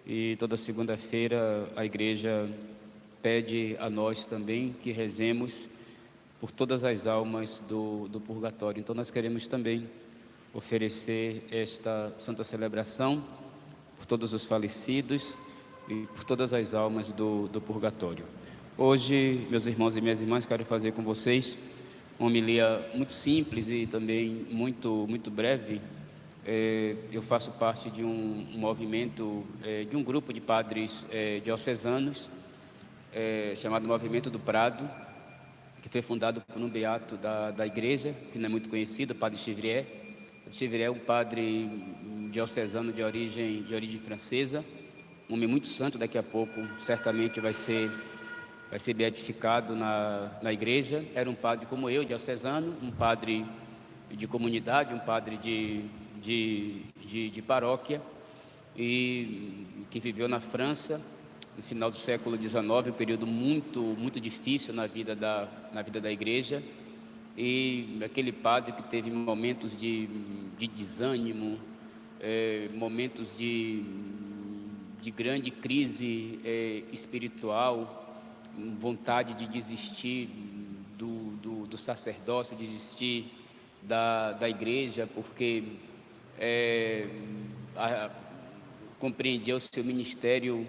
e toda segunda-feira a igreja pede a nós também que rezemos por todas as almas do purgatório. Então nós queremos também oferecer esta santa celebração por todos os falecidos e por todas as almas do purgatório. Hoje, meus irmãos e minhas irmãs, quero fazer com vocês uma homilia muito simples e também muito breve. Eu faço parte de um movimento, de um grupo de padres diocesanos, chamado Movimento do Prado, que foi fundado por um beato da igreja, que não é muito conhecido, o Padre Chevrier. O Padre Chevrier é um padre diocesano de origem francesa, um homem muito santo. Daqui a pouco certamente vai ser beatificado na igreja. Era um padre como eu, diocesano, um padre de comunidade, um padre de paróquia, e que viveu na França no final do século XIX, um período muito difícil na vida da igreja. E aquele padre que teve momentos de desânimo, momentos de grande crise espiritual, vontade de desistir do sacerdócio, desistir da igreja, porque compreendia o seu ministério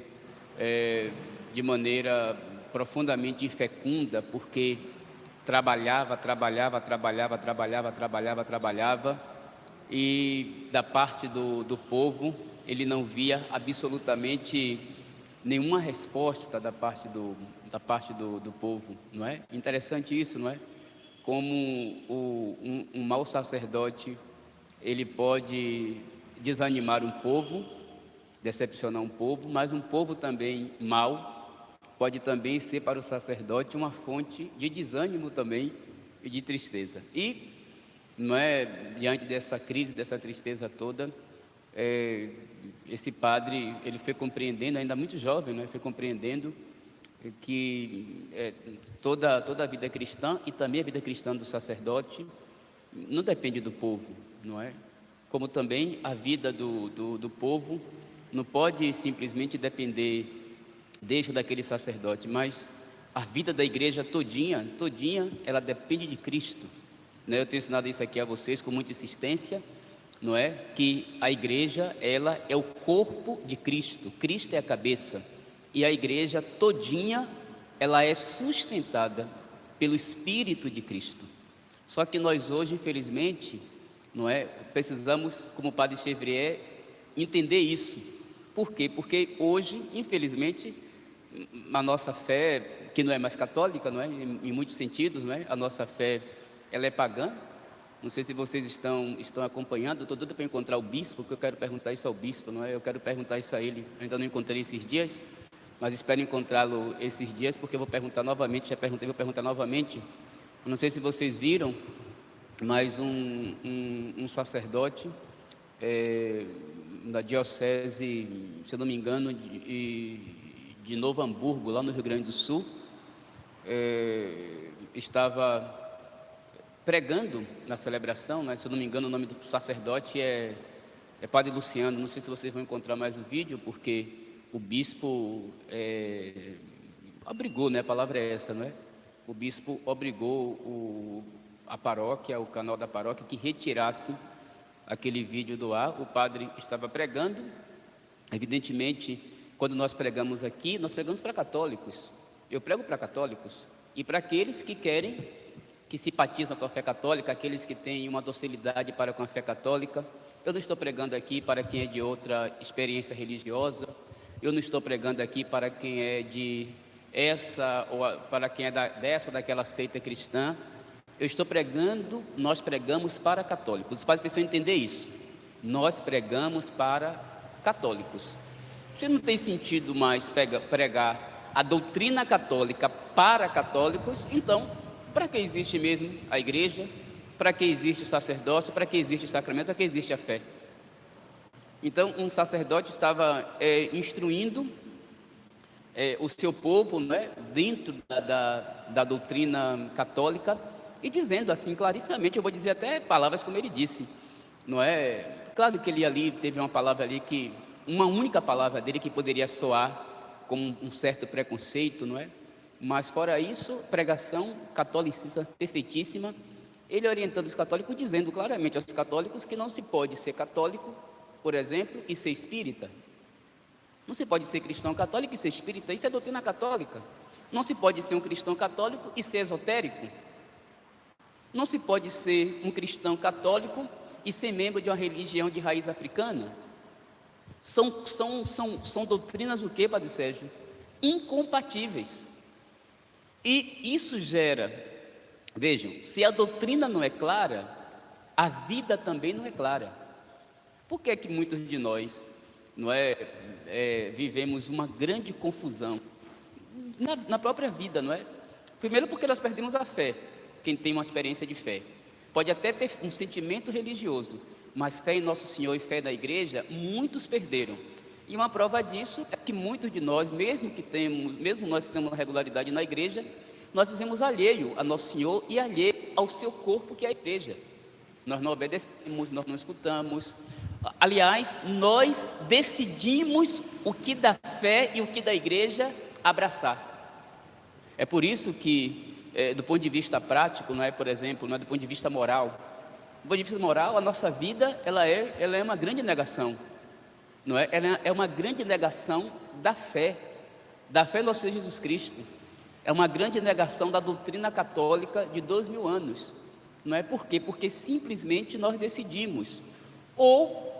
de maneira profundamente infecunda, porque trabalhava, e da parte do povo ele não via absolutamente nenhuma resposta da parte do povo, não é? Interessante isso, não é? Como um mau sacerdote, ele pode desanimar um povo, decepcionar um povo, mas um povo também mau pode também ser para o sacerdote uma fonte de desânimo também e de tristeza. E, não é, diante dessa crise, dessa tristeza toda, esse padre, ele foi compreendendo, ainda muito jovem, né, foi compreendendo que toda a vida cristã e também a vida cristã do sacerdote não depende do povo, não é? Como também a vida do povo não pode simplesmente depender daquele sacerdote, mas a vida da igreja todinha, ela depende de Cristo, né? Eu tenho ensinado isso aqui a vocês com muita insistência, não é? Que a igreja, ela é o corpo de Cristo, Cristo é a cabeça, e a igreja todinha, ela é sustentada pelo Espírito de Cristo. Só que nós hoje, infelizmente, não é? Precisamos, como o Padre Chevrier, entender isso. Por quê? Porque hoje, infelizmente, a nossa fé, que não é mais católica, não é? Em muitos sentidos, não é? A nossa fé, ela é pagã. Não sei se vocês estão acompanhando. Eu estou doido para encontrar o bispo, porque eu quero perguntar isso ao bispo, não é? Eu quero perguntar isso a ele. Eu ainda não encontrei esses dias, mas espero encontrá-lo esses dias, porque eu vou perguntar novamente. Já perguntei, vou perguntar novamente. Eu não sei se vocês viram, mas um sacerdote da diocese, se eu não me engano, de Novo Hamburgo, lá no Rio Grande do Sul, estava pregando na celebração, né? Se eu não me engano, o nome do sacerdote é Padre Luciano. Não sei se vocês vão encontrar mais o vídeo, porque o bispo obrigou, né? A palavra é essa, não é? O bispo obrigou a paróquia, o canal da paróquia, que retirasse aquele vídeo do ar. O padre estava pregando. Evidentemente, quando nós pregamos aqui, nós pregamos para católicos. Eu prego para católicos e para aqueles que querem, que simpatizam com a fé católica, aqueles que têm uma docilidade para com a fé católica. Eu não estou pregando aqui para quem é de outra experiência religiosa. Eu não estou pregando aqui para quem é para quem é dessa ou daquela seita cristã. Eu estou pregando, nós pregamos para católicos. Os padres precisam entender isso. Nós pregamos para católicos. Se não tem sentido mais pregar a doutrina católica para católicos, então, para que existe mesmo a igreja? Para que existe o sacerdócio? Para que existe o sacramento? Para que existe a fé? Então, um sacerdote estava instruindo o seu povo, né, dentro da doutrina católica, e dizendo assim clarissimamente, eu vou dizer até palavras como ele disse, não é? Claro que ele ali teve uma palavra ali que uma única palavra dele que poderia soar como um certo preconceito, não é? Mas fora isso, pregação católica perfeitíssima, ele orientando os católicos, dizendo claramente aos católicos que não se pode ser católico, por exemplo, e ser espírita. Não se pode ser cristão católico e ser espírita, isso é doutrina católica. Não se pode ser um cristão católico e ser esotérico. Não se pode ser um cristão católico e ser membro de uma religião de raiz africana. São doutrinas o quê, Padre Sérgio? Incompatíveis. E isso gera, vejam, se a doutrina não é clara, a vida também não é clara. Por que é que muitos de nós vivemos uma grande confusão na própria vida, não é? Primeiro porque nós perdemos a fé, quem tem uma experiência de fé. Pode até ter um sentimento religioso, mas fé em Nosso Senhor e fé na igreja, muitos perderam. E uma prova disso é que muitos de nós, mesmo nós que temos uma regularidade na igreja, nós vivemos alheio a Nosso Senhor e alheio ao seu corpo, que é a igreja. Nós não obedecemos, nós não escutamos. Aliás, nós decidimos o que da fé e o que da igreja abraçar. É por isso que, do ponto de vista prático, não é, por exemplo, não é do ponto de vista moral. Do ponto de vista moral, a nossa vida ela é uma grande negação, não é? Ela é uma grande negação da fé em nosso Senhor Jesus Cristo. É uma grande negação da doutrina católica de 2000 anos, não é? Por quê? Porque simplesmente nós decidimos, ou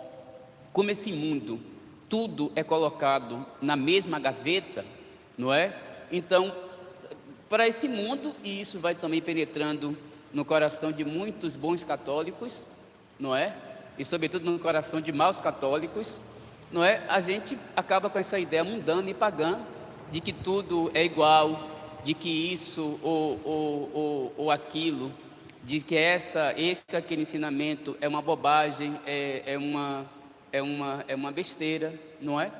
como esse mundo tudo é colocado na mesma gaveta, não é? Então, para esse mundo, e isso vai também penetrando no coração de muitos bons católicos, não é? E sobretudo no coração de maus católicos, não é? A gente acaba com essa ideia mundana e pagã de que tudo é igual, de que isso ou aquilo, de que aquele ensinamento é uma bobagem, é uma besteira, não é?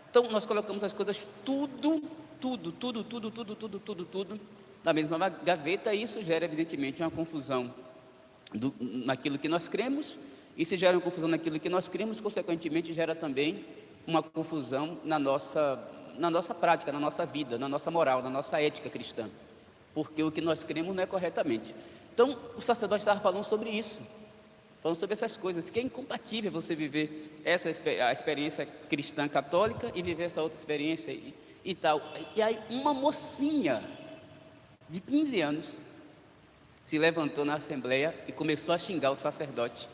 Então nós colocamos as coisas tudo na mesma gaveta, e isso gera evidentemente uma confusão naquilo que nós cremos, e se gera uma confusão naquilo que nós cremos, consequentemente gera também uma confusão na nossa prática, na nossa vida, na nossa moral, na nossa ética cristã, porque o que nós cremos não é corretamente. Então o sacerdote estava falando sobre isso, falando sobre essas coisas, que é incompatível você viver a experiência cristã católica e viver essa outra experiência e tal. E aí uma mocinha de 15 anos se levantou na assembleia e começou a xingar o sacerdote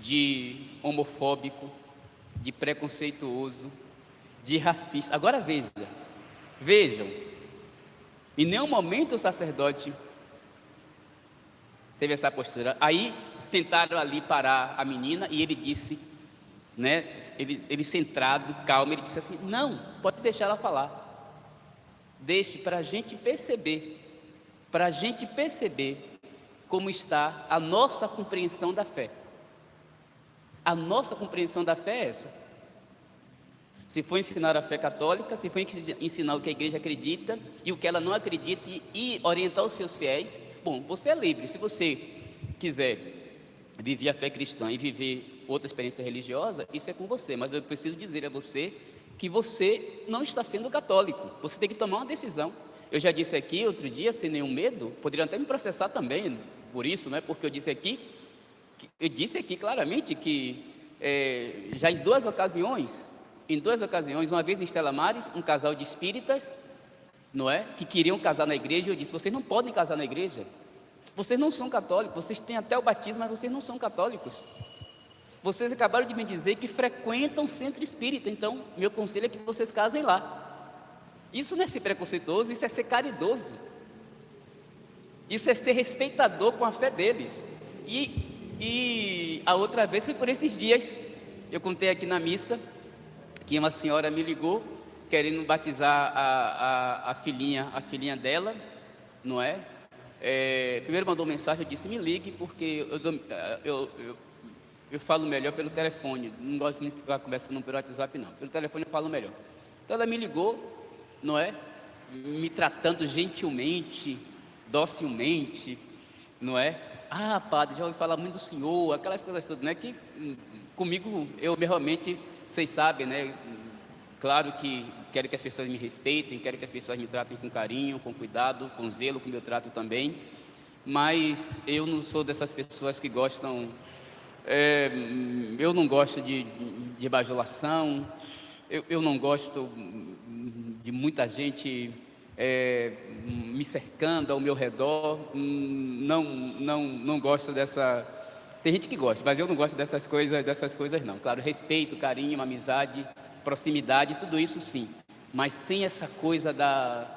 de homofóbico, de preconceituoso, de racista. Agora vejam, em nenhum momento o sacerdote teve essa postura. Aí tentaram ali parar a menina e ele disse, né, ele centrado, calmo, ele disse assim: não, pode deixar ela falar, deixe, para a gente perceber como está a nossa compreensão da fé. A nossa compreensão da fé é essa. Se for ensinar a fé católica, se for ensinar o que a igreja acredita e o que ela não acredita e orientar os seus fiéis, bom, você é livre. Se você quiser viver a fé cristã e viver outra experiência religiosa, isso é com você, mas eu preciso dizer a você que você não está sendo católico. Você tem que tomar uma decisão. Eu já disse aqui outro dia, sem nenhum medo, poderiam até me processar também por isso, né? Porque eu disse aqui claramente que já em duas ocasiões, uma vez em Estela Maris, um casal de espíritas, não é, que queriam casar na igreja, eu disse: vocês não podem casar na igreja, vocês não são católicos, vocês têm até o batismo, mas vocês não são católicos. Vocês acabaram de me dizer que frequentam o centro espírita, então meu conselho é que vocês casem lá. Isso não é ser preconceituoso, isso é ser caridoso, isso é ser respeitador com a fé deles. E a outra vez foi por esses dias, eu contei aqui na missa, que uma senhora me ligou, querendo batizar a filhinha dela, não é? Primeiro mandou mensagem, eu disse: me ligue, porque eu falo melhor pelo telefone, não gosto muito de ficar conversando pelo WhatsApp não, pelo telefone eu falo melhor. Então ela me ligou, não é? Me tratando gentilmente, docilmente, não é? Ah, padre, já ouvi falar muito do senhor, aquelas coisas todas, né? Que comigo eu realmente vocês sabem, né? Claro que quero que as pessoas me respeitem, quero que as pessoas me tratem com carinho, com cuidado, com zelo, como eu trato também, mas eu não sou dessas pessoas que gostam, eu não gosto de bajulação, eu não gosto de muita gente me cercando ao meu redor, não gosto dessa... Tem gente que gosta, mas eu não gosto dessas coisas não. Claro, respeito, carinho, amizade, proximidade, tudo isso sim, mas sem essa coisa da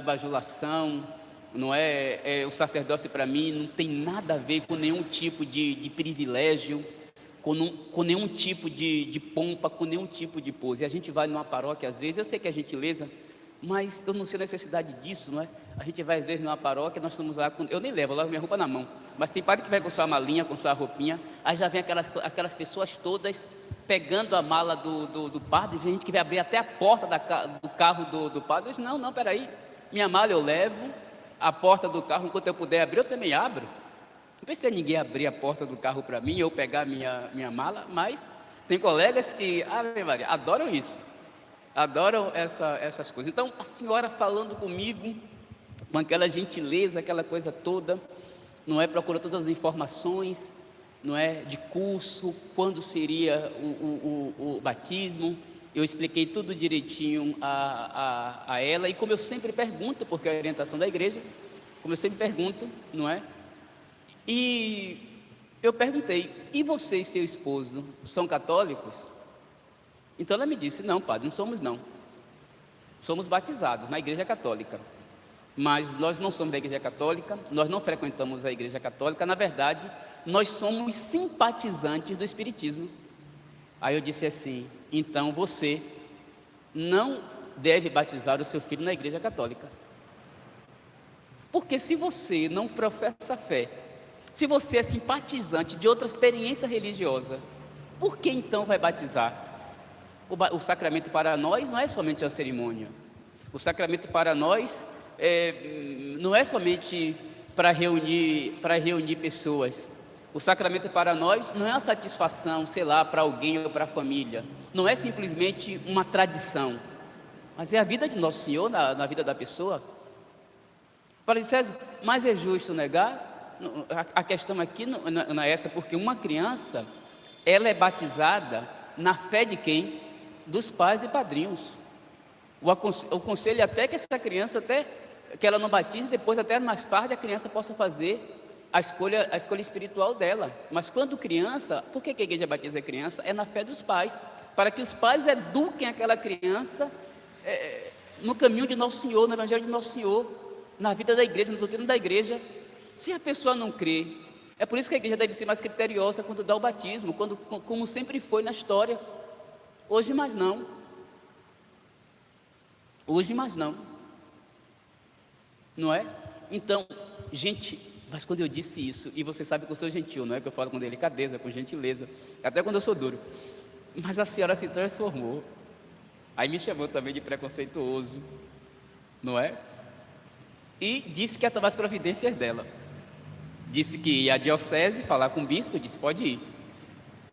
bajulação, não é? O sacerdócio para mim não tem nada a ver com nenhum tipo de privilégio, com nenhum tipo de pompa, com nenhum tipo de pose. A gente vai numa paróquia às vezes, eu sei que é gentileza, mas eu não sei a necessidade disso, não é? A gente vai às vezes numa paróquia, nós estamos lá, eu nem levo, eu levo minha roupa na mão, mas tem padre que vai com sua malinha, com sua roupinha, aí já vem aquelas pessoas todas pegando a mala do padre, gente que vai abrir até a porta do carro do padre. Eu disse, não, peraí, minha mala eu levo, a porta do carro, enquanto eu puder abrir, eu também abro. Não precisa ninguém abrir a porta do carro para mim, ou pegar minha mala, mas tem colegas que, Ave Maria, adoram isso. Adoram essas coisas. Então, a senhora falando comigo, com aquela gentileza, aquela coisa toda, não é? Procurou todas as informações, não é? De curso, quando seria o batismo. Eu expliquei tudo direitinho a ela, e como eu sempre pergunto, porque é a orientação da igreja, como eu sempre pergunto, não é? E eu perguntei, e você e seu esposo são católicos? Então ela me disse, não padre, não somos não, somos batizados na igreja católica, mas nós não somos da igreja católica, nós não frequentamos a igreja católica, na verdade, nós somos simpatizantes do espiritismo. Aí eu disse assim, então você não deve batizar o seu filho na igreja católica, porque se você não professa fé, se você é simpatizante de outra experiência religiosa, por que então vai batizar? O sacramento para nós não é somente uma cerimônia. O sacramento para nós não é somente para reunir pessoas. O sacramento para nós não é uma satisfação, sei lá, para alguém ou para a família. Não é simplesmente uma tradição, mas é a vida de Nosso Senhor na vida da pessoa. Para César, mas é justo negar? A questão aqui não é essa, porque uma criança, ela é batizada na fé de quem? Dos pais e padrinhos. O conselho até que essa criança, até que ela não batize, depois até mais tarde a criança possa fazer a escolha espiritual dela. Mas quando criança, por que a igreja batiza a criança? É na fé dos pais, para que os pais eduquem aquela criança no caminho de Nosso Senhor, no Evangelho de Nosso Senhor, na vida da igreja, na doutrina da igreja. Se a pessoa não crê, é por isso que a igreja deve ser mais criteriosa quando dá o batismo, como sempre foi na história. Hoje mais não. Hoje mais não. Não é? Então, gente, mas quando eu disse isso, e você sabe que eu sou gentil, não é? Que eu falo com delicadeza, com gentileza, até quando eu sou duro. Mas a senhora se transformou. Aí me chamou também de preconceituoso, não é? E disse que ia tomar as providências dela. Disse que ia à diocese falar com o bispo, disse, pode ir.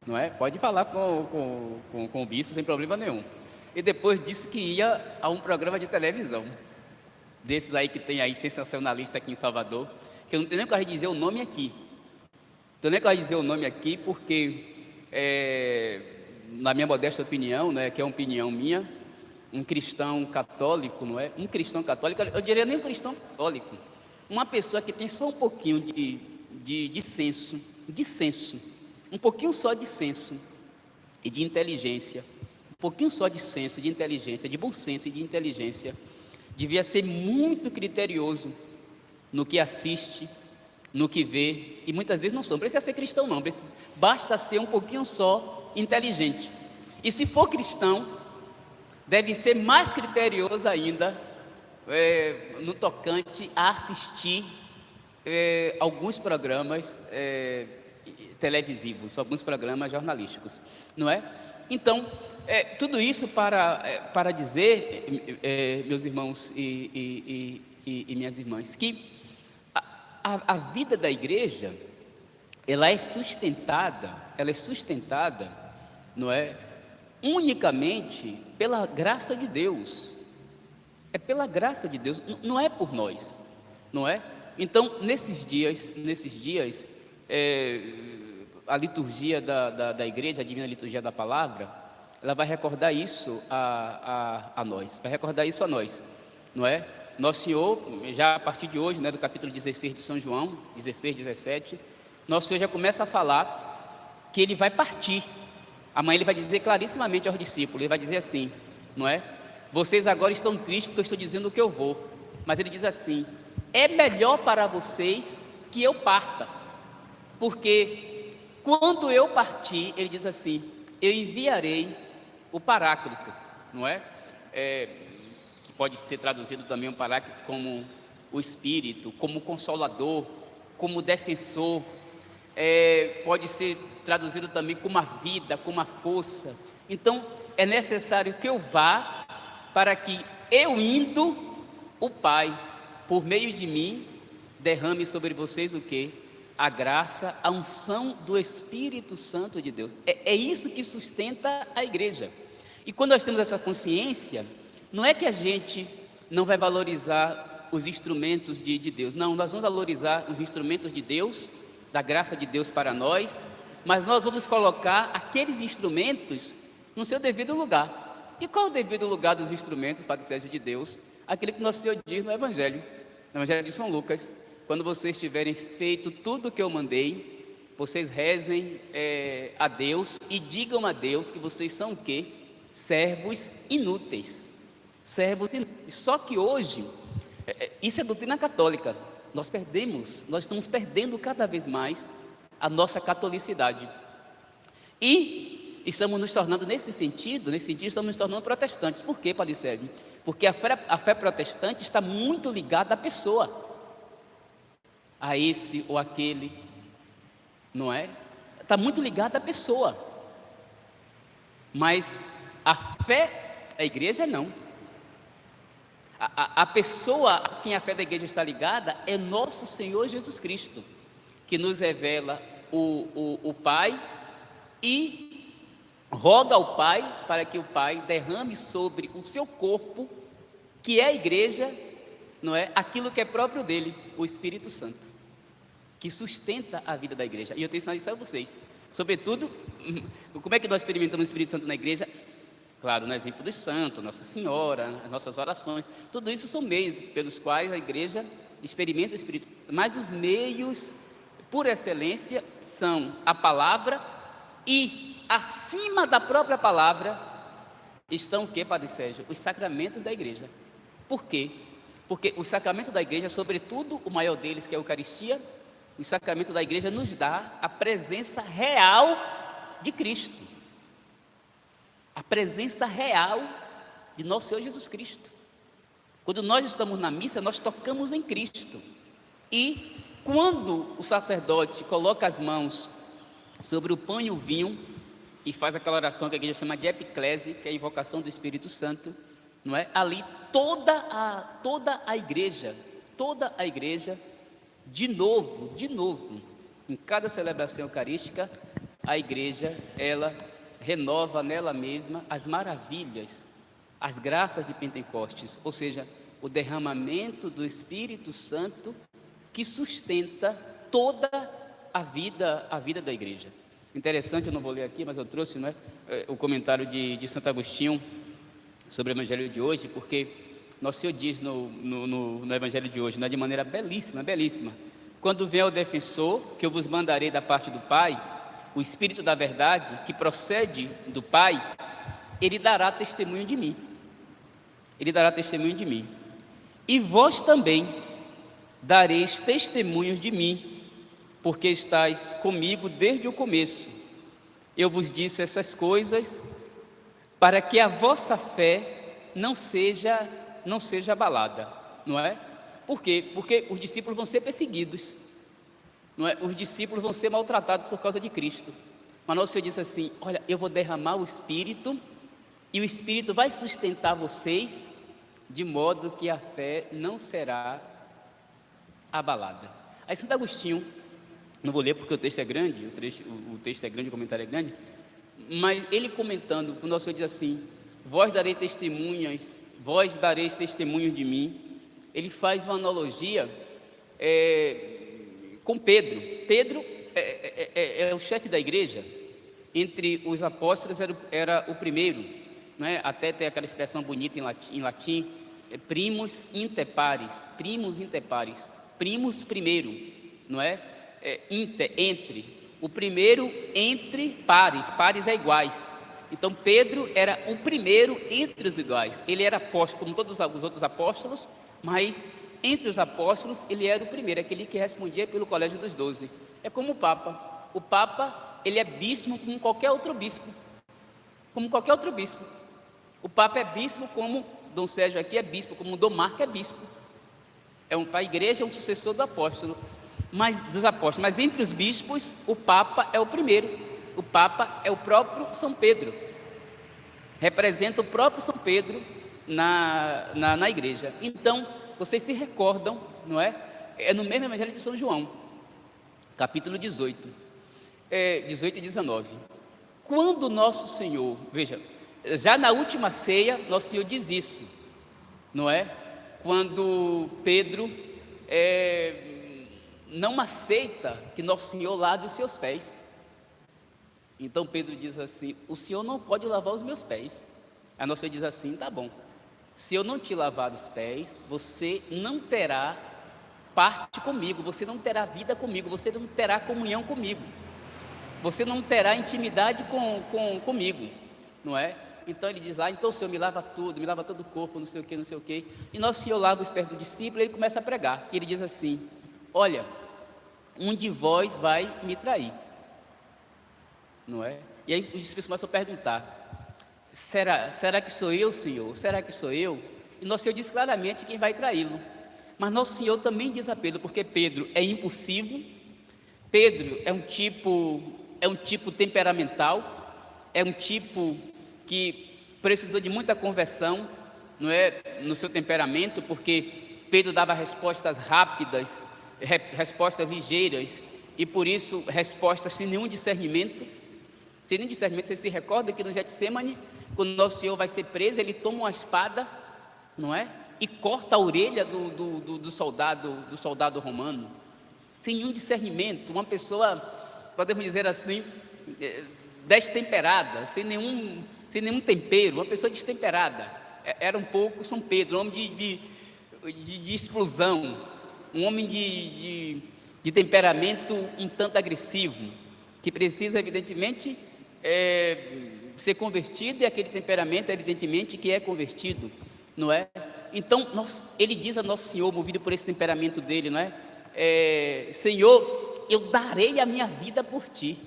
Não é? Pode falar com o bispo sem problema nenhum. E depois disse que ia a um programa de televisão, desses aí que tem aí, sensacionalista aqui em Salvador, que eu não tenho nem coragem de dizer o nome aqui. Não tenho nem coragem de dizer o nome aqui, porque, na minha modesta opinião, né, que é uma opinião minha, um cristão católico, não é? Um cristão católico, eu diria nem um cristão católico, uma pessoa que tem só um pouquinho de senso, um pouquinho só de senso e de inteligência, um pouquinho só de senso, de inteligência, de bom senso e de inteligência, devia ser muito criterioso no que assiste, no que vê, e muitas vezes não precisa ser cristão não, basta ser um pouquinho só inteligente, e se for cristão, deve ser mais criterioso ainda, no tocante a assistir alguns programas televisivos, alguns programas jornalísticos, não é? Então, tudo isso para dizer, meus irmãos e minhas irmãs, que a vida da igreja, ela é sustentada, não é? unicamente pela graça de Deus. É pela graça de Deus, não é por nós, não é? Então, nesses dias, a liturgia da igreja, a divina liturgia da palavra, ela vai recordar isso a nós, vai recordar isso a nós, não é? Nosso Senhor, já a partir de hoje, né, do capítulo 16 de São João, 16, 17, Nosso Senhor já começa a falar que Ele vai partir. Amanhã Ele vai dizer clarissimamente aos discípulos, Ele vai dizer assim, não é? Vocês agora estão tristes porque eu estou dizendo que eu vou, mas Ele diz assim, é melhor para vocês que eu parta, porque quando eu partir, Ele diz assim, eu enviarei o Paráclito, não é? Que pode ser traduzido também o Paráclito como o Espírito, como Consolador, como Defensor, pode ser traduzido também como a vida, como a força. Então, é necessário que eu vá, para que eu indo, o Pai, por meio de mim, derrame sobre vocês o quê? A graça, a unção do Espírito Santo de Deus. É isso que sustenta a igreja. E quando nós temos essa consciência, não é que a gente não vai valorizar os instrumentos de Deus. Não, nós vamos valorizar os instrumentos de Deus, da graça de Deus para nós, mas nós vamos colocar aqueles instrumentos no seu devido lugar. E qual é o devido lugar dos instrumentos, Padre Sérgio, de Deus? Aquele que Nosso Senhor diz no Evangelho de São Lucas: quando vocês tiverem feito tudo o que eu mandei, vocês rezem a Deus e digam a Deus que vocês são o quê? Servos inúteis. Servos inúteis. Só que hoje, isso é doutrina católica. Nós estamos perdendo cada vez mais a nossa catolicidade. E estamos nos tornando, nesse sentido, estamos nos tornando protestantes. Por quê, Padre Sérgio? Porque a fé protestante está muito ligada à pessoa, a esse ou aquele, não é? Está muito ligada à pessoa. Mas a fé da igreja não. A pessoa a quem a fé da igreja está ligada é nosso Senhor Jesus Cristo, que nos revela o Pai e roga ao Pai para que o Pai derrame sobre o seu corpo, que é a igreja, não é? Aquilo que é próprio dele, o Espírito Santo, que sustenta a vida da igreja. E eu tenho ensinado isso a vocês. Sobretudo, como é que nós experimentamos o Espírito Santo na igreja? Claro, no exemplo dos santos, Nossa Senhora, as nossas orações, tudo isso são meios pelos quais a igreja experimenta o Espírito Santo. Mas os meios, por excelência, são a palavra, e acima da própria palavra estão o que, Padre Sérgio? Os sacramentos da igreja. Por quê? Porque o sacramento da igreja, sobretudo o maior deles, que é a Eucaristia, o sacramento da igreja nos dá a presença real de Cristo. A presença real de nosso Senhor Jesus Cristo. Quando nós estamos na missa, nós tocamos em Cristo. E quando o sacerdote coloca as mãos sobre o pão e o vinho e faz aquela oração que a igreja chama de epiclese, que é a invocação do Espírito Santo, não é? Ali toda a igreja, de novo, em cada celebração eucarística, a igreja, ela renova nela mesma as maravilhas, as graças de Pentecostes, ou seja, o derramamento do Espírito Santo que sustenta toda a vida da igreja. Interessante, eu não vou ler aqui, mas eu trouxe, não é, o comentário de Santo Agostinho sobre o Evangelho de hoje, porque Nosso Senhor diz no Evangelho de hoje, de maneira belíssima, quando vem o defensor, que eu vos mandarei da parte do Pai, o Espírito da verdade, que procede do Pai, ele dará testemunho de mim. E vós também dareis testemunhos de mim, porque estáis comigo desde o começo. Eu vos disse essas coisas para que a vossa fé não seja abalada, não é? Por quê? Porque os discípulos vão ser perseguidos, não é? Os discípulos vão ser maltratados por causa de Cristo. Mas Nosso Senhor disse assim: olha, eu vou derramar o Espírito, e o Espírito vai sustentar vocês, de modo que a fé não será abalada. Aí Santo Agostinho, não vou ler porque o texto é grande, o texto é grande, o comentário é grande, Mas ele comentando, o nosso Senhor diz assim: vós dareis testemunhos de mim. Ele faz uma analogia com Pedro. Pedro é o chefe da igreja. Entre os apóstolos era o primeiro, não é? Até tem aquela expressão bonita em latim, primus inter pares, primos primeiro, não é? Entre, o primeiro entre pares é iguais. Então Pedro era o primeiro entre os iguais. Ele era apóstolo como todos os outros apóstolos, mas entre os apóstolos ele era o primeiro, aquele que respondia pelo colégio dos 12. É como o Papa. O Papa, ele é bispo como qualquer outro bispo. Como qualquer outro bispo. O Papa é bispo como Dom Sérgio aqui é bispo, como Dom Marco é bispo. Para a igreja é um sucessor do apóstolo, dos apóstolos. Mas entre os bispos, o Papa é o primeiro. O Papa é o próprio São Pedro. Representa o próprio São Pedro na igreja. Então, vocês se recordam, não é? É no mesmo Evangelho de São João, capítulo 18, 18 e 19. Quando nosso Senhor, veja, já na última ceia, nosso Senhor diz isso, não é? Quando Pedro não aceita que nosso Senhor lave os seus pés. Então Pedro diz assim: o Senhor não pode lavar os meus pés. Aí nosso Senhor diz assim: tá bom, se eu não te lavar os pés, você não terá parte comigo, você não terá vida comigo, você não terá comunhão comigo, você não terá intimidade comigo, não é? Então ele diz lá: então o Senhor me lava tudo, me lava todo o corpo, não sei o que, não sei o que. E nosso Senhor lava os pés do discípulo e ele começa a pregar. E ele diz assim: olha, um de vós vai me trair, não é? E aí os discípulos começam a perguntar: será que sou eu, Senhor? Será que sou eu? E nosso Senhor diz claramente quem vai traí-lo. Mas nosso Senhor também diz a Pedro, porque Pedro é impulsivo, Pedro é um tipo temperamental, é um tipo que precisou de muita conversão, não é, no seu temperamento, porque Pedro dava respostas rápidas, respostas ligeiras, e por isso respostas sem nenhum discernimento. Você se recorda que no Getsemane, quando nosso Senhor vai ser preso, ele toma uma espada, não é? E corta a orelha do soldado romano, sem nenhum discernimento. Uma pessoa, podemos dizer assim, destemperada, sem nenhum tempero, uma pessoa destemperada. Era um pouco São Pedro, um homem de explosão, um homem de temperamento um tanto agressivo, que precisa evidentemente ser convertido, e aquele temperamento evidentemente que é convertido, não é? Então ele diz a nosso Senhor, movido por esse temperamento dele, não é? Senhor, eu darei a minha vida por ti.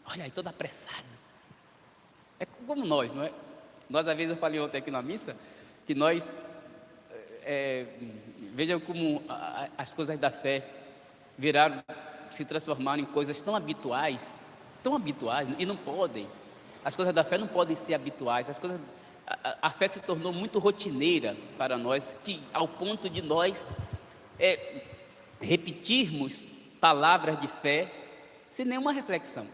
Olha aí, todo apressado. É como nós, não é? Nós, às vezes, eu falei ontem aqui na missa, que nós, vejam como as coisas da fé se transformaram em coisas tão habituais, e não podem. As coisas da fé não podem ser habituais. A fé se tornou muito rotineira para nós, ao ponto de nós repetirmos palavras de fé sem nenhuma reflexão,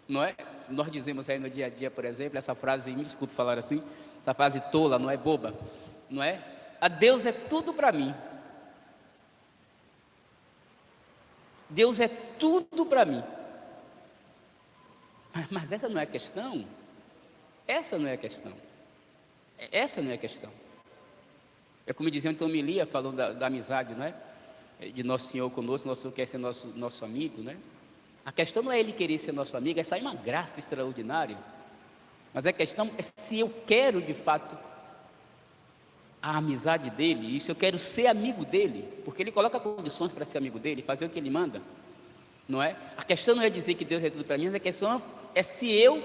não é? Nós dizemos aí no dia a dia, por exemplo, essa frase, me desculpe falar assim, essa frase tola, não é, boba, não é? A Deus é tudo para mim. Deus é tudo para mim. Mas essa não é a questão. Essa não é a questão. É como dizia então Homilia, falando da amizade, não é? De Nosso Senhor conosco, Nosso Senhor quer ser nosso amigo, né? A questão não é Ele querer ser nosso amigo, é sair uma graça extraordinária. Mas a questão é se eu quero de fato a amizade dEle, e se eu quero ser amigo dEle, porque Ele coloca condições para ser amigo dEle, fazer o que Ele manda, não é? A questão não é dizer que Deus é tudo para mim, mas a questão é se eu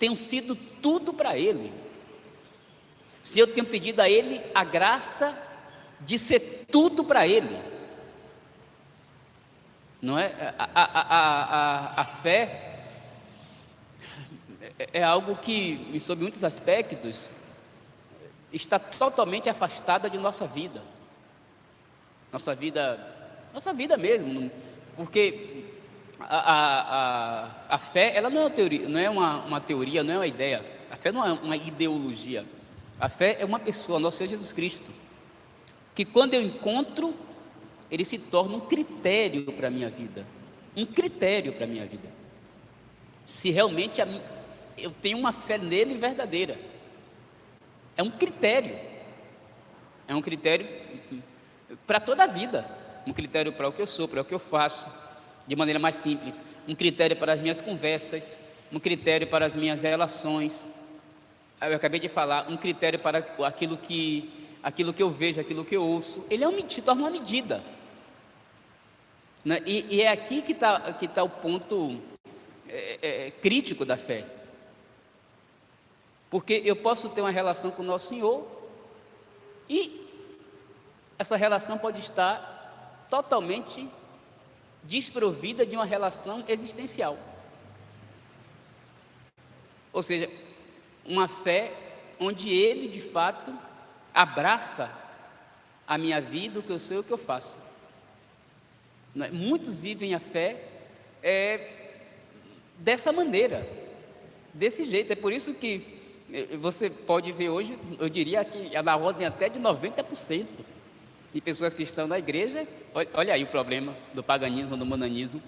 tenho sido tudo para Ele, se eu tenho pedido a Ele a graça de ser tudo para Ele, não é? A fé é algo que, sob muitos aspectos, está totalmente afastada de nossa vida mesmo, porque A fé, ela não é uma teoria, não é uma teoria, não é uma ideia. A fé não é uma ideologia. A fé é uma pessoa, nosso Senhor Jesus Cristo, que quando eu encontro, ele se torna um critério para a minha vida. Um critério para a minha vida. Se realmente eu tenho uma fé nele verdadeira. É um critério. É um critério para toda a vida. Um critério para o que eu sou, para o que eu faço. De maneira mais simples. Um critério para as minhas conversas. Um critério para as minhas relações. Eu acabei de falar, um critério para aquilo que eu vejo, aquilo que eu ouço. Ele se torna uma medida. Né? E é aqui que tá o ponto crítico da fé. Porque eu posso ter uma relação com o nosso Senhor e essa relação pode estar totalmente desprovida de uma relação existencial. Ou seja, uma fé onde Ele, de fato, abraça a minha vida, o que eu sou e o que eu faço. Muitos vivem a fé dessa maneira, desse jeito. É por isso que você pode ver hoje, eu diria que é na ordem até de 90% de pessoas que estão na igreja. Olha aí o problema do paganismo, do monanismo,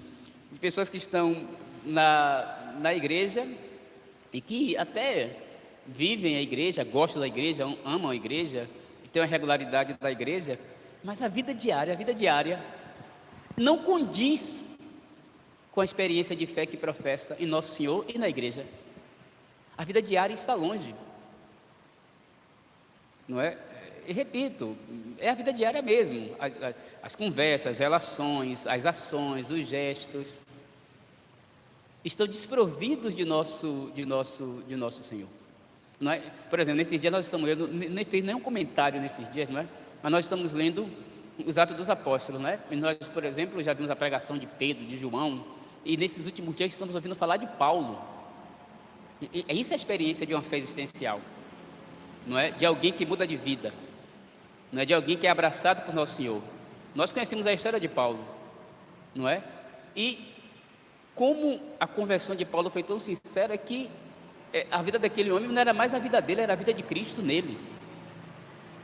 de pessoas que estão na igreja e que até vivem a igreja, gostam da igreja, amam a igreja, têm a regularidade da igreja, mas a vida diária não condiz com a experiência de fé que professa em Nosso Senhor e na igreja. A vida diária está longe, não é? E repito, é a vida diária mesmo, as conversas, as relações, as ações, os gestos estão desprovidos de nosso Senhor, não é? Por exemplo, nesses dias nós estamos lendo, nem fiz nenhum comentário nesses dias, não é? Mas nós estamos lendo os Atos dos Apóstolos, não é? E nós, por exemplo, já vimos a pregação de Pedro, de João, e nesses últimos dias estamos ouvindo falar de Paulo. Isso é a experiência de uma fé existencial, não é? De alguém que muda de vida, não é? De alguém que é abraçado por Nosso Senhor. Nós conhecemos a história de Paulo, não é? E como a conversão de Paulo foi tão sincera que a vida daquele homem não era mais a vida dele, era a vida de Cristo nele.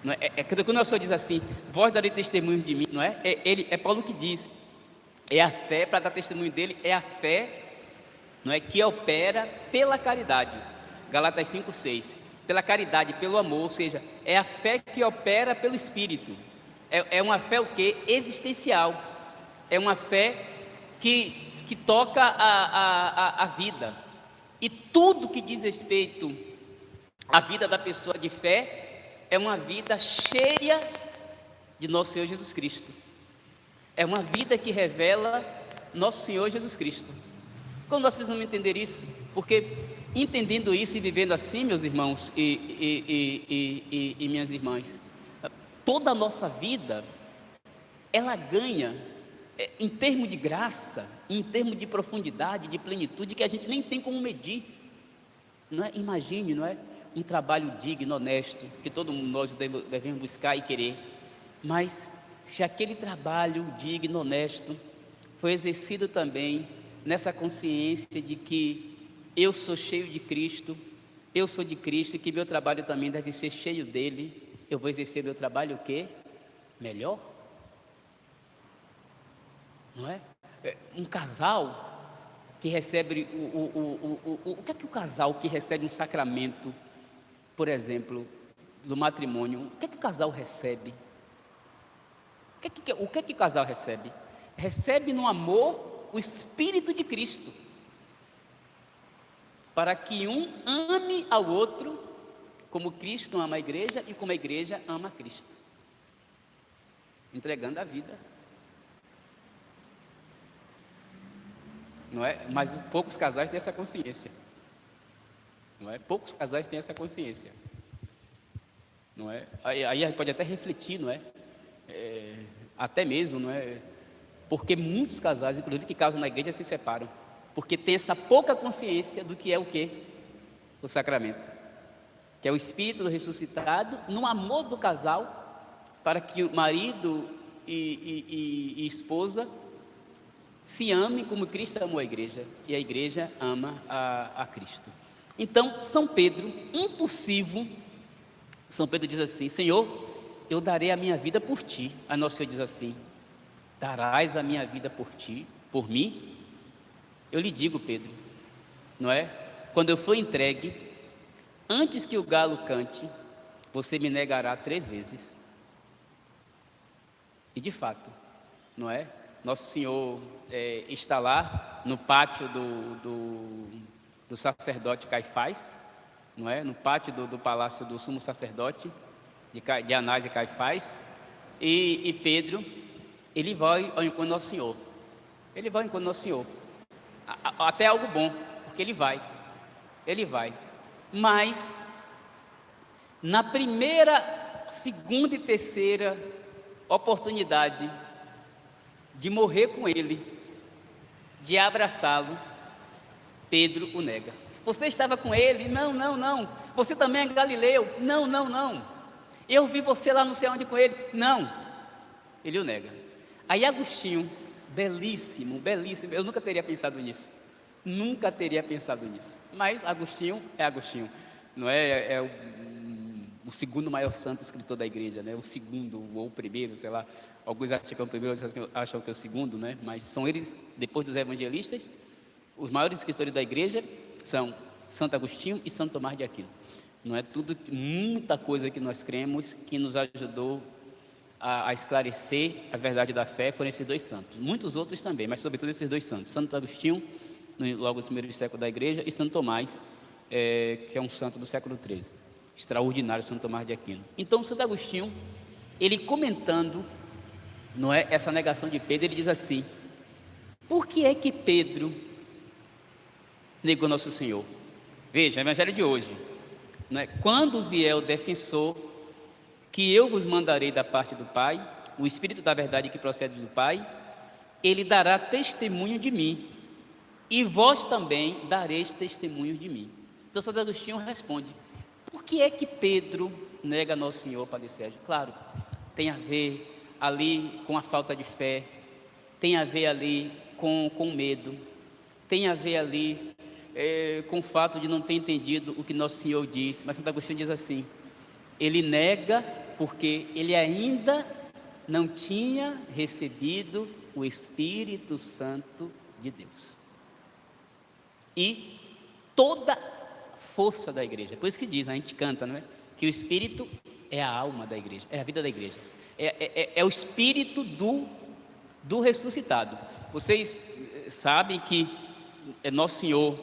Não é? Quando o nosso Senhor diz assim, vós darei testemunho de mim, não é? É Paulo que diz, é a fé, para dar testemunho dele, é a fé, não é, que opera pela caridade. Galatas 5:6. Pela caridade, pelo amor, ou seja, é a fé que opera pelo Espírito. É uma fé o quê? Existencial. É uma fé que toca a vida. E tudo que diz respeito à vida da pessoa de fé é uma vida cheia de Nosso Senhor Jesus Cristo. É uma vida que revela Nosso Senhor Jesus Cristo. Como nós precisamos entender isso? Porque entendendo isso e vivendo assim, meus irmãos e minhas irmãs, toda a nossa vida, ela ganha em termos de graça, em termos de profundidade, de plenitude, que a gente nem tem como medir. Não é? Imagine, não é? Um trabalho digno, honesto, que todos nós devemos buscar e querer, mas se aquele trabalho digno, honesto, foi exercido também nessa consciência de que eu sou cheio de Cristo, eu sou de Cristo e que meu trabalho também deve ser cheio dele, eu vou exercer meu trabalho o quê? Melhor? Não é? Um casal que recebe o que é que o casal que recebe um sacramento, por exemplo, do matrimônio, o que é que o casal recebe? O que é que o casal recebe? Recebe no amor o Espírito de Cristo, para que um ame ao outro como Cristo ama a igreja e como a igreja ama a Cristo, entregando a vida. Não é? Mas poucos casais têm essa consciência, não é? Poucos casais têm essa consciência, não é? Aí a gente pode até refletir, não é? Até mesmo, não é? Porque muitos casais, inclusive que casam na igreja, se separam, porque tem essa pouca consciência do que é o quê? O sacramento, que é o Espírito do ressuscitado no amor do casal, para que o marido e esposa se amem como Cristo amou a igreja, e a igreja ama a Cristo. Então, São Pedro, impulsivo, São Pedro diz assim: Senhor, eu darei a minha vida por ti. Aí Nosso Senhor diz assim: darás a minha vida por ti, por mim? Eu lhe digo, Pedro, não é? Quando eu for entregue, antes que o galo cante, você me negará 3 vezes. E de fato, não é? Nosso Senhor está lá no pátio do sacerdote Caifás, não é? No pátio do palácio do sumo sacerdote de Anás e Caifás, e Pedro, ele vai ao encontro do Nosso Senhor. Ele vai ao encontro do Nosso Senhor. Até algo bom, porque ele vai. Mas na primeira, segunda e terceira oportunidade de morrer com ele, de abraçá-lo, Pedro o nega. Você estava com ele? Não, não, não. Você também é galileu? Não, não, não. Eu vi você lá não sei onde com ele? Não. Ele o nega. Aí Agostinho, belíssimo, belíssimo, eu nunca teria pensado nisso. Mas Agostinho é Agostinho, não é? É o segundo maior santo escritor da igreja, né? O segundo ou o primeiro, sei lá. Alguns acham que é o primeiro, outros acham que é o segundo, né? Mas são eles, depois dos evangelistas, os maiores escritores da igreja são Santo Agostinho e Santo Tomás de Aquino. Não é tudo, muita coisa que nós cremos que nos ajudou a esclarecer as verdades da fé foram esses 2 santos. Muitos outros também, mas sobretudo esses 2 santos. Santo Agostinho, logo no primeiro século da igreja, e Santo Tomás, que é um santo do século XIII. Extraordinário Santo Tomás de Aquino. Então, Santo Agostinho, ele comentando, não é, essa negação de Pedro, ele diz assim: por que é que Pedro negou Nosso Senhor? Veja, o evangelho de hoje, não é? Quando vier o defensor, que eu vos mandarei da parte do Pai, o Espírito da verdade que procede do Pai, ele dará testemunho de mim, e vós também dareis testemunho de mim. Então Santo Agostinho responde: por que é que Pedro nega Nosso Senhor, Padre Sérgio? Claro, tem a ver ali com a falta de fé, tem a ver ali com medo, tem a ver ali com o fato de não ter entendido o que Nosso Senhor diz. Mas Santo Agostinho diz assim: ele nega porque ele ainda não tinha recebido o Espírito Santo de Deus. E toda força da igreja, por isso que diz, a gente canta, não é? Que o Espírito é a alma da igreja, é a vida da igreja, é o Espírito do ressuscitado. Vocês sabem que Nosso Senhor,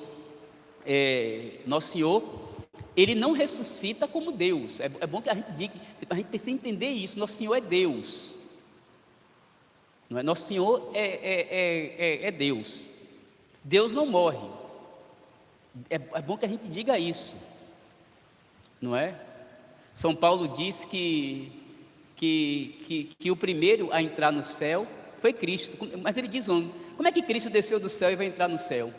ele não ressuscita como Deus. É bom que a gente diga, a gente precisa entender isso. Nosso Senhor é Deus, não é? Nosso Senhor é Deus. Deus não morre. É bom que a gente diga isso, não é? São Paulo diz que o primeiro a entrar no céu foi Cristo. Mas ele diz: como é que Cristo desceu do céu e vai entrar no céu?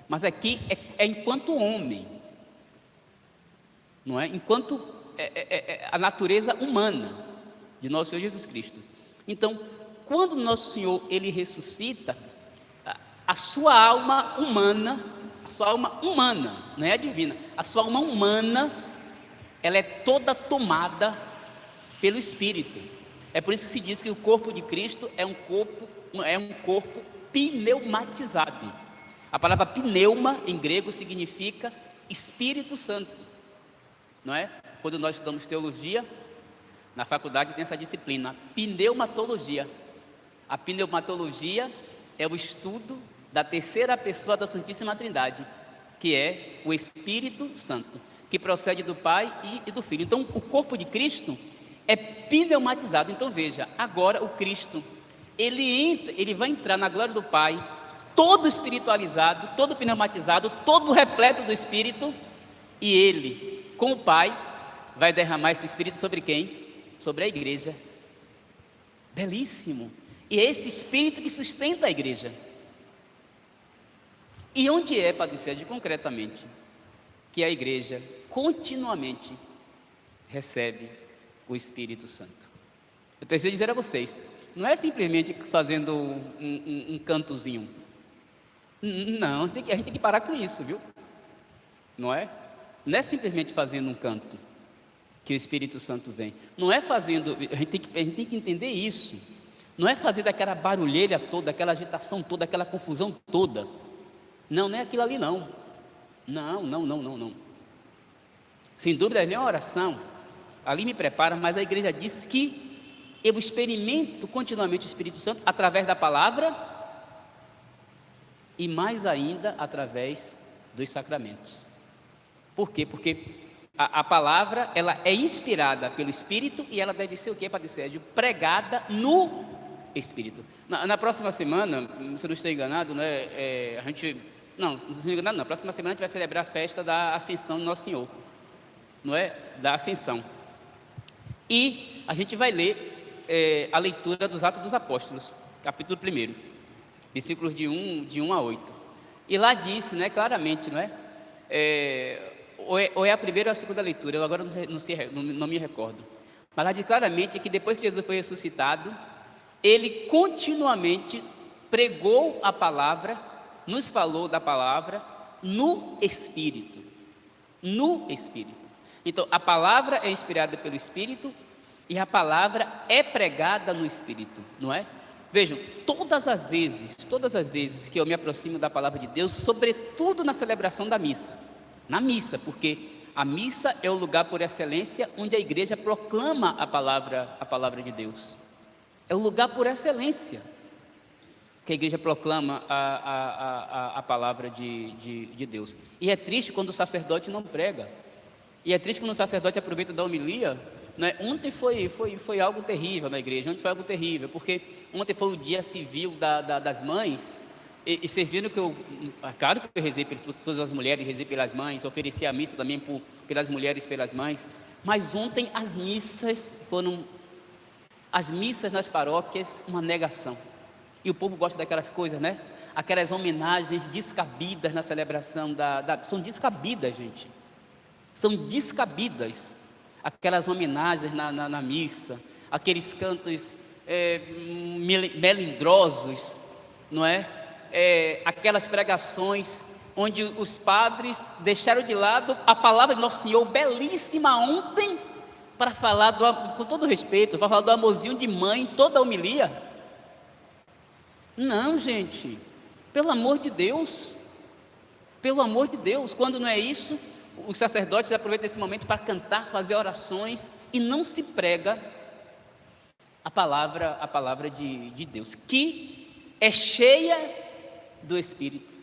Mas aqui é enquanto homem, não é? Enquanto a natureza humana de nosso Senhor Jesus Cristo. Então, quando Nosso Senhor ele ressuscita, a sua alma humana, não é a divina, a sua alma humana, ela é toda tomada pelo Espírito. É por isso que se diz que o corpo de Cristo é um corpo pneumatizado. A palavra pneuma em grego significa Espírito Santo, não é? Quando nós estudamos teologia, na faculdade tem essa disciplina, pneumatologia. A pneumatologia é o estudo da terceira pessoa da Santíssima Trindade, que é o Espírito Santo, que procede do Pai e do Filho. Então, o corpo de Cristo é pneumatizado. Então, veja, agora o Cristo, ele vai entrar na glória do Pai, todo espiritualizado, todo pneumatizado, todo repleto do Espírito, e ele, com o Pai, vai derramar esse Espírito sobre quem? Sobre a igreja. Belíssimo. E é esse Espírito que sustenta a igreja. E onde é, Padre Sérgio, concretamente, que a igreja continuamente recebe o Espírito Santo? Eu preciso dizer a vocês, Não é simplesmente fazendo um cantozinho. Não, a gente tem que parar com isso, viu? Não é? Não é simplesmente fazendo um canto que o Espírito Santo vem. Não é fazendo, a gente tem que entender isso. Não é fazer aquela barulheira toda, aquela agitação toda, aquela confusão toda. Não, não é aquilo ali não. Não. Sem dúvida, a minha oração ali me prepara, mas a igreja diz que eu experimento continuamente o Espírito Santo através da palavra e mais ainda através dos sacramentos. Por quê? Porque a palavra, ela é inspirada pelo Espírito e ela deve ser o quê, Padre Sérgio? Pregada no Espírito. Na próxima semana, se eu não estou enganado, né, não estou enganado não, na próxima semana a gente vai celebrar a festa da Ascensão do Nosso Senhor, não é? Da Ascensão. E a gente vai ler a leitura dos Atos dos Apóstolos, capítulo 1, versículos de 1 a 8. E lá diz, né, claramente, não é? Ou é a primeira ou a segunda leitura, eu agora não me recordo. Mas lá diz claramente que depois que Jesus foi ressuscitado, ele continuamente pregou a palavra, nos falou da palavra no Espírito. No Espírito. Então, a palavra é inspirada pelo Espírito e a palavra é pregada no Espírito, não é? Vejam, todas as vezes que eu me aproximo da palavra de Deus, sobretudo na celebração da missa, na missa, porque a missa é o lugar por excelência onde a igreja proclama a palavra de Deus. É o lugar por excelência que a igreja proclama a palavra de Deus. E é triste quando o sacerdote não prega. E é triste quando o sacerdote aproveita da homilia, né? Ontem foi algo terrível na igreja. Ontem foi algo terrível, porque ontem foi o dia civil das mães. E servindo que claro que eu rezei por todas as mulheres, rezei pelas mães, ofereci a missa também pelas mulheres, pelas mães. Mas ontem as missas nas paróquias, uma negação. E o povo gosta daquelas coisas, né? Aquelas homenagens descabidas na celebração são descabidas, gente. São descabidas aquelas homenagens na missa, aqueles cantos melindrosos, não é? Aquelas pregações onde os padres deixaram de lado a palavra de Nosso Senhor, belíssima ontem, para falar, com todo respeito, para falar do amorzinho de mãe, toda a homilia. Não, gente, pelo amor de Deus, quando não é isso, os sacerdotes aproveitam esse momento para cantar, fazer orações, e não se prega a palavra de Deus, que é cheia do Espírito.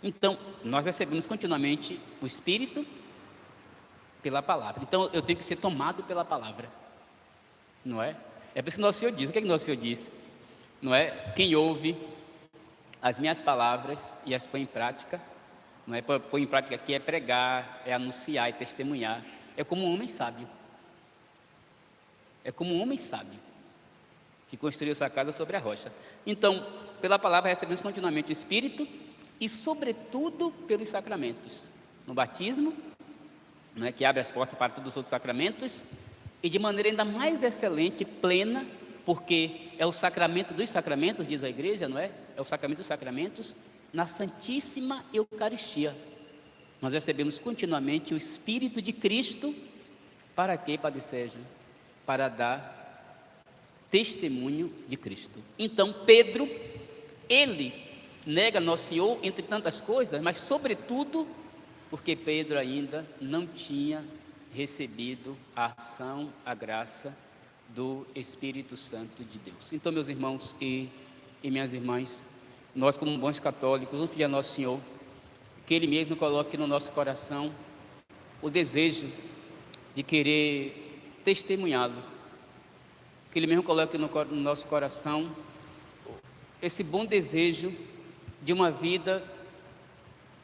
Então, nós recebemos continuamente o Espírito pela palavra. Então, eu tenho que ser tomado pela palavra, não é? É por isso que Nosso Senhor diz. O que é que Nosso Senhor diz? Não é? Quem ouve as minhas palavras e as põe em prática, não é? Põe em prática aqui é pregar, é anunciar, é testemunhar. É como um homem sábio. É como um homem sábio que construiu sua casa sobre a rocha. Então, pela palavra recebemos continuamente o Espírito e, sobretudo, pelos sacramentos. No batismo, não é, que abre as portas para todos os outros sacramentos, e de maneira ainda mais excelente, plena, porque é o sacramento dos sacramentos, diz a igreja, não é? É o sacramento dos sacramentos, na Santíssima Eucaristia. Nós recebemos continuamente o Espírito de Cristo. Para quê, Padre Sérgio? Para dar testemunho de Cristo. Então, Pedro, ele nega Nosso Senhor, entre tantas coisas, mas sobretudo porque Pedro ainda não tinha recebido a ação, a graça do Espírito Santo de Deus. Então, meus irmãos e minhas irmãs, nós como bons católicos, vamos pedir a Nosso Senhor que Ele mesmo coloque no nosso coração o desejo de querer testemunhá-lo, que Ele mesmo coloque no nosso coração esse bom desejo de uma vida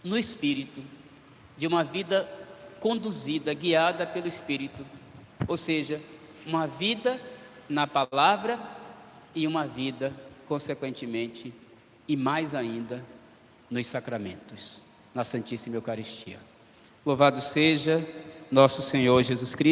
no Espírito, de uma vida conduzida, guiada pelo Espírito, ou seja, uma vida na palavra e uma vida, consequentemente, e mais ainda, nos sacramentos, na Santíssima Eucaristia. Louvado seja nosso Senhor Jesus Cristo.